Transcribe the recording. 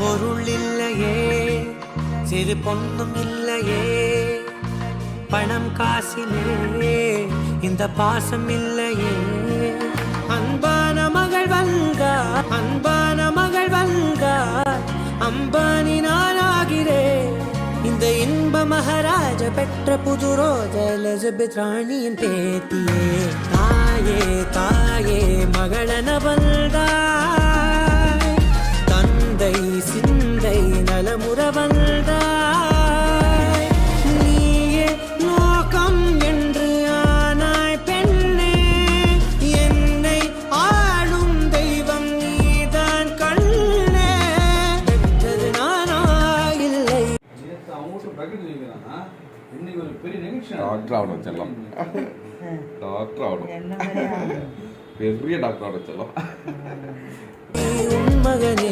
பொருள் இல்லையே சிறு பொண்ணும் இல்லையே பணம் காசிலே இந்த பாசம் இல்லையே அன்பான மகள் வல்கா அன்பான மகள் வல்கா அம்பானி நானாகிறேன் இந்த இன்ப மகாராஜ பெற்ற புது ரோஜ எலிசபெத் ராணியின் பேத்தியே தாயே தாயே மகளன வந்தாய் தந்தை சிந்தை நலமுற வந்தாய் நீயே நோக்கம் என்று ஆனாய் பெண்ணே என்னை ஆளும் தெய்வம் நீதான் கண்ணே பெற்றது நானா இல்லை டாக்டர் ஆகணும் செல்லம் டாக்டர் ஆகணும் பெரிய டாக்டர் ஆகணும் செல்லம் மகனே